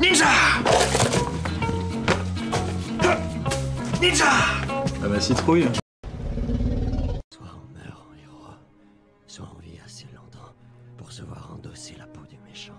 Ninja! Ninja! Ah bah citrouille. Soit on meurt en héros, soit on vit assez longtemps pour se voir endosser la peau du méchant.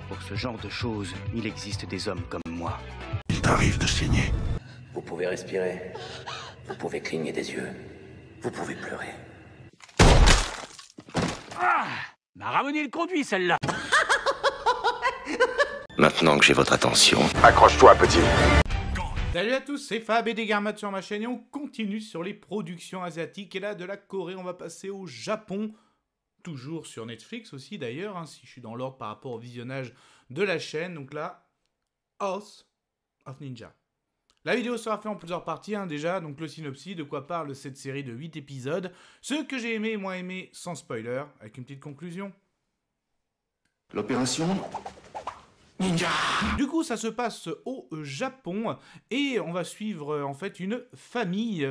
Pour ce genre de choses, il existe des hommes comme moi. Il t'arrive de saigner. Vous pouvez respirer, vous pouvez cligner des yeux, vous pouvez pleurer. Ah! M'a ramené le conduit, celle-là. Maintenant que j'ai votre attention, Accroche-toi, petit. Salut à tous, c'est Fab et Degarmat sur ma chaîne et on continue sur les productions asiatiques. Et là, de la Corée, on va passer au Japon. Toujours sur Netflix aussi d'ailleurs, hein, si je suis dans l'ordre par rapport au visionnage de la chaîne. Donc là, House of Ninja. La vidéo sera faite en plusieurs parties déjà, donc le synopsis, de quoi parle cette série de 8 épisodes. Ce que j'ai aimé et moins aimé sans spoiler, avec une petite conclusion. L'opération Ninja. Du coup, ça se passe au Japon et on va suivre en fait une famille.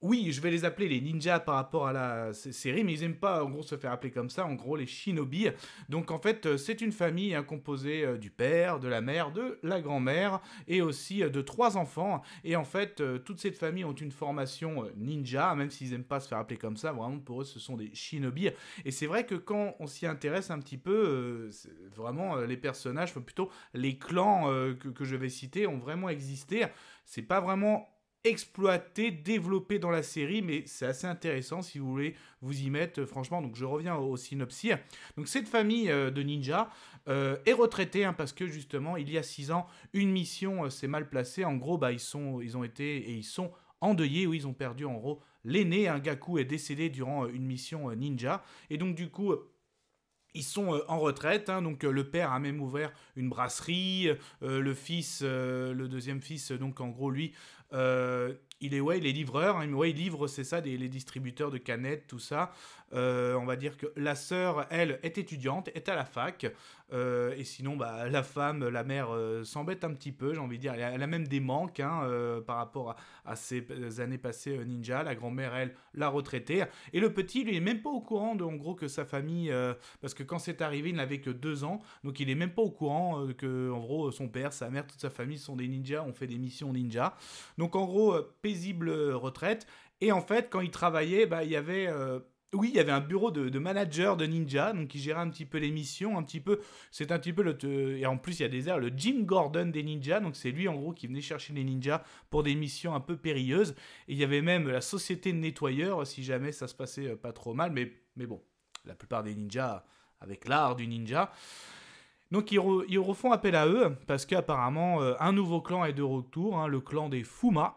Oui, je vais les appeler les ninjas par rapport à la série, mais ils aiment pas en gros se faire appeler comme ça, en gros les shinobi. Donc en fait, c'est une famille composée du père, de la mère, de la grand-mère et aussi de 3 enfants. Et en fait, toute cette famille ont une formation ninja, même s'ils aiment pas se faire appeler comme ça, vraiment pour eux ce sont des shinobi. Et c'est vrai que quand on s'y intéresse un petit peu, vraiment les personnages, enfin, plutôt les clans que je vais citer ont vraiment existé. C'est pas vraiment exploité, développé dans la série, mais c'est assez intéressant si vous voulez vous y mettre, franchement. Donc je reviens au synopsis. Donc cette famille de ninjas est retraitée parce que justement il y a 6 ans une mission s'est mal placée. En gros ils ont été et ils sont endeuillés, où ils ont perdu en gros l'aîné. Gaku est décédé durant une mission ninja et donc du coup ils sont en retraite, donc le père a même ouvert une brasserie, le fils, le deuxième fils, donc en gros lui, il est livreur, il livre, c'est ça, les distributeurs de canettes, tout ça. On va dire que la sœur, elle, est étudiante, est à la fac, et sinon, la femme, la mère, s'embête un petit peu, j'ai envie de dire. Elle a même des manques par rapport à ses années passées ninja. La grand-mère, elle, l'a retraitée. Et le petit, lui, est même pas au courant, en gros, que sa famille, parce que quand c'est arrivé, il n'avait que 2 ans, donc il est même pas au courant que, en gros, son père, sa mère, toute sa famille sont des ninjas, ont fait des missions ninja. Donc, en gros, paisible retraite. Et en fait, quand il travaillait, il y avait... il y avait un bureau de manager de ninja, donc qui gérait un petit peu les missions, c'est un petit peu et en plus il y a des airs, le Jim Gordon des ninjas, donc c'est lui en gros qui venait chercher les ninjas pour des missions un peu périlleuses, et il y avait même la société de nettoyeurs, si jamais ça se passait pas trop mal, mais bon, la plupart des ninjas avec l'art du ninja. Donc ils refont appel à eux, parce qu'apparemment un nouveau clan est de retour, le clan des Fuma.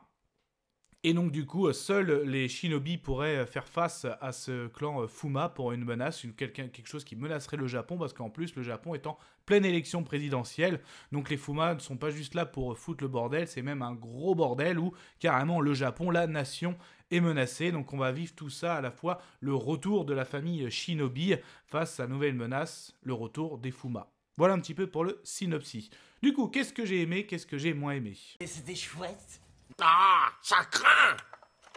Et donc du coup, seuls les shinobi pourraient faire face à ce clan Fuma pour une menace, quelque chose qui menacerait le Japon, parce qu'en plus le Japon est en pleine élection présidentielle, donc les Fuma ne sont pas juste là pour foutre le bordel, c'est même un gros bordel où carrément le Japon, la nation, est menacée. Donc on va vivre tout ça, à la fois le retour de la famille shinobi face à la nouvelle menace, le retour des Fuma. Voilà un petit peu pour le synopsis. Du coup, qu'est-ce que j'ai aimé, qu'est-ce que j'ai moins aimé ? Et c'était chouette. Ah, ça craint.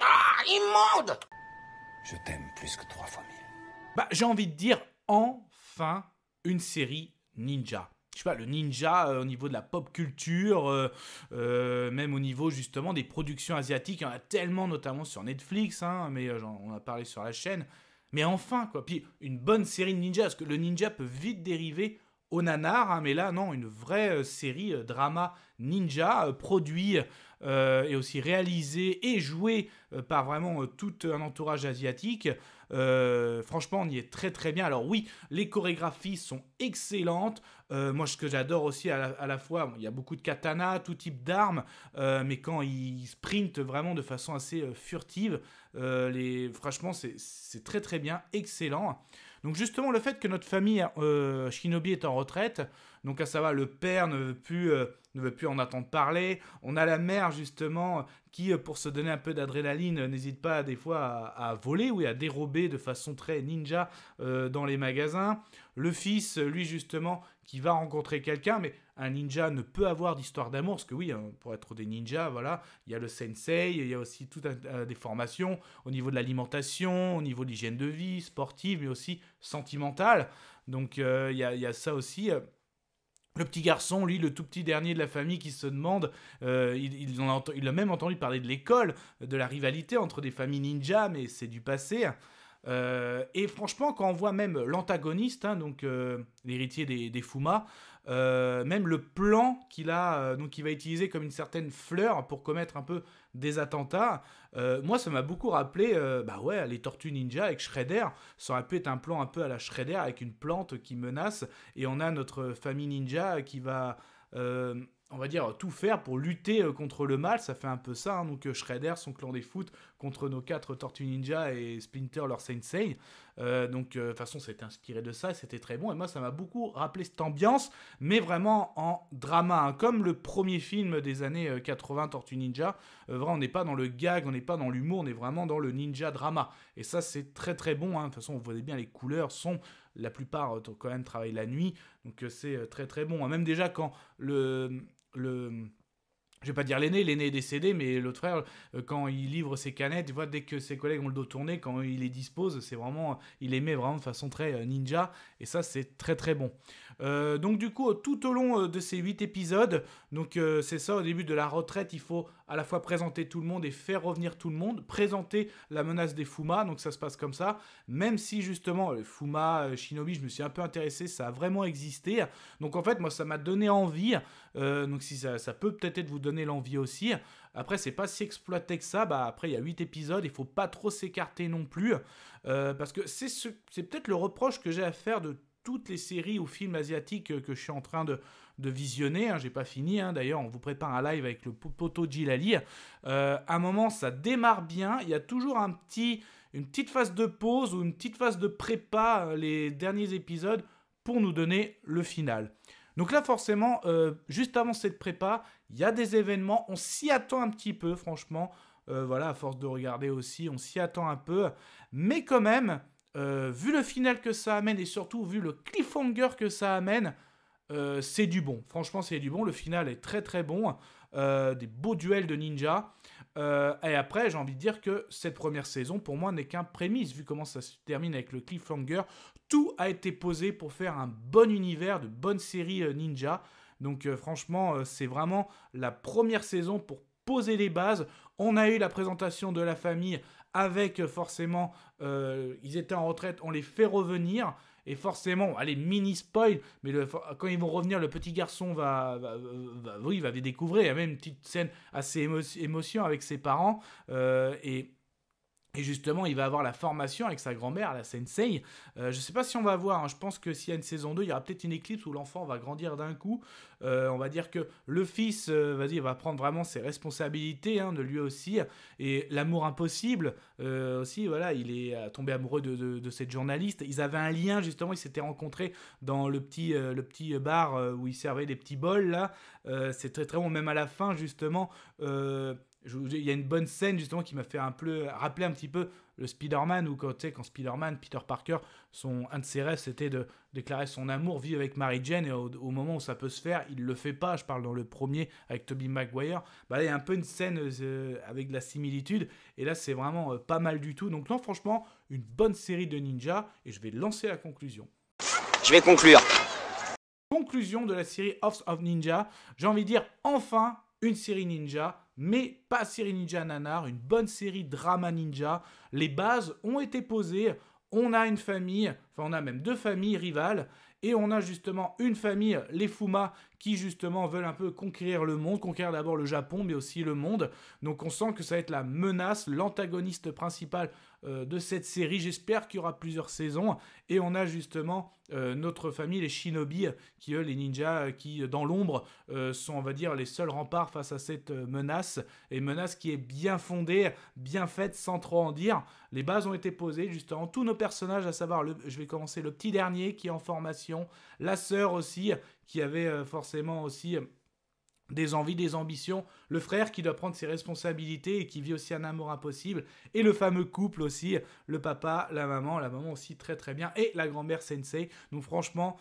Ah, immonde. je t'aime plus que 3 fois 1000. J'ai envie de dire, enfin, une série ninja. Je sais pas, le ninja au niveau de la pop culture, même au niveau justement des productions asiatiques, il y en a tellement, notamment sur Netflix, mais on a parlé sur la chaîne. Mais enfin, quoi. Puis une bonne série de ninja, parce que le ninja peut vite dériver au nanar, mais là, non, une vraie série drama ninja, produit et aussi réalisé et joué par vraiment tout un entourage asiatique. Franchement, on y est très très bien. Alors oui, les chorégraphies sont excellentes. Moi, ce que j'adore aussi à la fois, il y a beaucoup de katana, tout type d'armes, mais quand ils sprintent vraiment de façon assez furtive, franchement, c'est très très bien, excellent. Donc justement, le fait que notre famille shinobi est en retraite, donc à savoir le père ne veut plus en entendre parler, on a la mère justement qui, pour se donner un peu d'adrénaline, n'hésite pas des fois à voler, à dérober de façon très ninja dans les magasins. Le fils, lui justement, qui va rencontrer quelqu'un, mais un ninja ne peut avoir d'histoire d'amour, parce que oui, pour être des ninjas, voilà, il y a le sensei, il y a aussi toutes des formations au niveau de l'alimentation, au niveau de l'hygiène de vie, sportive, mais aussi sentimentale. Donc il y a ça aussi. Le petit garçon, lui, le tout petit dernier de la famille qui se demande, il a même entendu parler de l'école, de la rivalité entre des familles ninja, mais c'est du passé. Et franchement, quand on voit même l'antagoniste, hein, donc l'héritier des Fuma, même le plan qu'il a, donc il va utiliser comme une certaine fleur pour commettre un peu des attentats, moi ça m'a beaucoup rappelé bah ouais, les Tortues Ninja avec Shredder. Ça aurait pu être un plan un peu à la Shredder avec une plante qui menace, et on a notre famille ninja qui va on va dire tout faire pour lutter contre le mal. Ça fait un peu ça, hein. Donc Shredder, son clan des foot, contre nos 4 Tortues Ninja, et Splinter, leur sensei. Donc de toute façon c'était inspiré de ça, c'était très bon, et moi ça m'a beaucoup rappelé cette ambiance, mais vraiment en drama, hein, comme le premier film des années 80, Tortues Ninja. Vraiment, on n'est pas dans le gag, on n'est pas dans l'humour, on est vraiment dans le ninja drama, et ça c'est très très bon, hein. De toute façon on voyait bien les couleurs, sont la plupart quand même travaillent la nuit, donc c'est très très bon, hein. Même déjà quand je vais pas dire l'aîné est décédé, mais l'autre frère, quand il livre ses canettes, tu vois, dès que ses collègues ont le dos tourné, quand il les dispose, c'est vraiment, il les met vraiment de façon très ninja, et ça c'est très très bon. Donc du coup, tout au long de ces 8 épisodes, donc c'est ça, au début de la retraite, il faut à la fois présenter tout le monde et faire revenir tout le monde, présenter la menace des Fuma, donc ça se passe comme ça, même si justement, Fuma, Shinobi, je me suis un peu intéressé, ça a vraiment existé, donc en fait, moi ça m'a donné envie, donc si ça peut peut-être vous donner l'envie aussi. Après, c'est pas si exploité que ça, bah après il y a 8 épisodes, il faut pas trop s'écarter non plus, parce que c'est peut-être le reproche que j'ai à faire de toutes les séries ou films asiatiques que je suis en train de visionner, hein. J'ai pas fini, hein. D'ailleurs on vous prépare un live avec le poteau Djilali. À un moment ça démarre bien, il y a toujours une petite phase de pause ou une petite phase de prépa, les derniers épisodes, pour nous donner le final. Donc là forcément, juste avant cette prépa, il y a des événements, on s'y attend un petit peu franchement, voilà, à force de regarder aussi, on s'y attend un peu, mais quand même, vu le final que ça amène, et surtout vu le cliffhanger que ça amène, c'est du bon. Franchement, c'est du bon. Le final est très très bon. Des beaux duels de ninja. Et après, j'ai envie de dire que cette première saison, pour moi, n'est qu'un prémisse. Vu comment ça se termine avec le cliffhanger, tout a été posé pour faire un bon univers, de bonnes séries ninja. Donc franchement, c'est vraiment la première saison pour poser les bases. On a eu la présentation de la famille avec forcément, ils étaient en retraite, on les fait revenir. Et forcément, allez, mini spoil, mais quand ils vont revenir, le petit garçon va les découvrir. Il y a même une petite scène assez émotion avec ses parents. Et justement, il va avoir la formation avec sa grand-mère, la sensei. Je ne sais pas si on va voir, hein. Je pense que s'il y a une saison 2, il y aura peut-être une éclipse où l'enfant va grandir d'un coup. On va dire que le fils, il va prendre vraiment ses responsabilités, hein, de lui aussi. Et l'amour impossible, aussi, voilà, il est tombé amoureux de cette journaliste. Ils avaient un lien, justement, ils s'étaient rencontrés dans le petit bar où ils servaient des petits bols, là. C'est très très bon, même à la fin, justement. Il y a une bonne scène justement qui m'a fait rappeler un petit peu le Spider-Man, où quand Spider-Man, Peter Parker, un de ses rêves c'était de déclarer son amour, vivre avec Mary Jane, et au moment où ça peut se faire, il le fait pas. Je parle dans le premier avec Tobey Maguire. Bah, il y a un peu une scène avec de la similitude, et là c'est vraiment pas mal du tout. Donc non, franchement, une bonne série de ninja, et je vais lancer la conclusion. Je vais conclure. Conclusion de la série House of Ninja. J'ai envie de dire enfin une série ninja, mais pas série ninja nanar, une bonne série drama ninja. Les bases ont été posées, on a une famille, enfin on a même 2 familles rivales, et on a justement une famille, les Fuma, qui justement veulent un peu conquérir le monde, conquérir d'abord le Japon, mais aussi le monde. Donc on sent que ça va être la menace, l'antagoniste principal de cette série. J'espère qu'il y aura plusieurs saisons. Et on a justement notre famille, les Shinobi, qui eux, les ninjas, qui dans l'ombre sont, on va dire, les seuls remparts face à cette menace. Et menace qui est bien fondée, bien faite, sans trop en dire. Les bases ont été posées, justement. Tous nos personnages, à savoir, je vais commencer le petit dernier qui est en formation, la sœur aussi, qui avait forcément aussi des envies, des ambitions, le frère qui doit prendre ses responsabilités et qui vit aussi un amour impossible, et le fameux couple aussi, le papa, la maman aussi très très bien, et la grand-mère sensei. Donc franchement,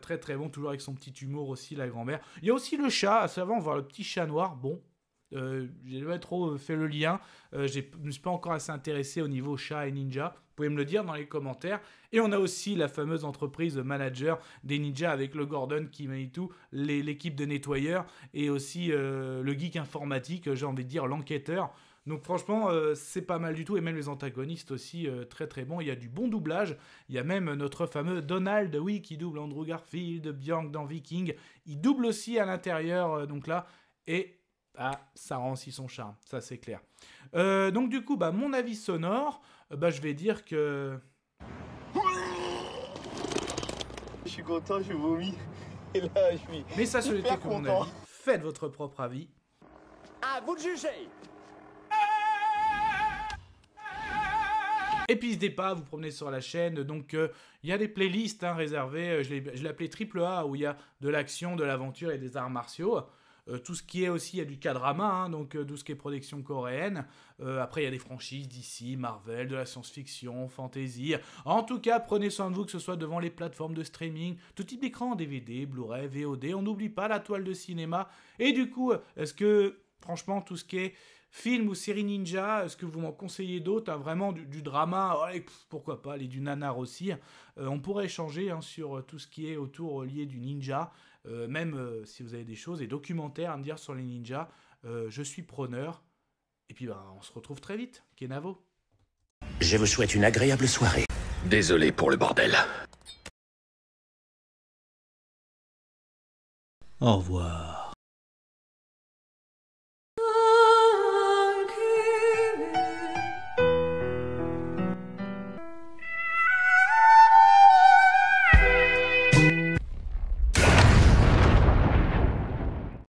très très bon, toujours avec son petit humour aussi, la grand-mère. Il y a aussi le chat, à savoir, on voit le petit chat noir, bon, J'ai jamais trop fait le lien. Je me suis pas encore assez intéressé au niveau chat et ninja. Vous pouvez me le dire dans les commentaires. Et on a aussi la fameuse entreprise manager des ninjas avec le Gordon qui manie tout, l'équipe de nettoyeurs et aussi le geek informatique, j'ai envie de dire l'enquêteur. Donc franchement, c'est pas mal du tout. Et même les antagonistes aussi, très très bons. Il y a du bon doublage. Il y a même notre fameux Donald, oui, qui double Andrew Garfield, Björk dans Viking. Il double aussi à l'intérieur, donc là. Et ça rend aussi son charme, ça c'est clair. Donc du coup, mon avis sonore, je vais dire que... Je suis content, je vomis. Et là, je suis. Mais ça, ce n'était super que mon content. avis. Faites votre propre avis. À vous de juger. Et puis n'hésitez pas à vous promener sur la chaîne. Donc il y a des playlists réservées. Je l'ai appelé AAA où il y a de l'action, de l'aventure et des arts martiaux. Tout ce qui est aussi, il y a du K-drama, donc tout ce qui est production coréenne. Après, il y a des franchises d'ici, Marvel, de la science-fiction, fantasy. En tout cas, prenez soin de vous, que ce soit devant les plateformes de streaming, tout type d'écran, DVD, Blu-ray, VOD. On n'oublie pas la toile de cinéma. Et du coup, est-ce que, franchement, tout ce qui est film ou série ninja, est-ce que vous m'en conseillez d'autres, vraiment du drama, ouais, pourquoi pas, et du nanar aussi. On pourrait échanger sur tout ce qui est autour lié du ninja, même si vous avez des choses et documentaires à me dire sur les ninjas, je suis preneur. Et puis on se retrouve très vite, Kenavo. Je vous souhaite une agréable soirée. Désolé pour le bordel. Au revoir.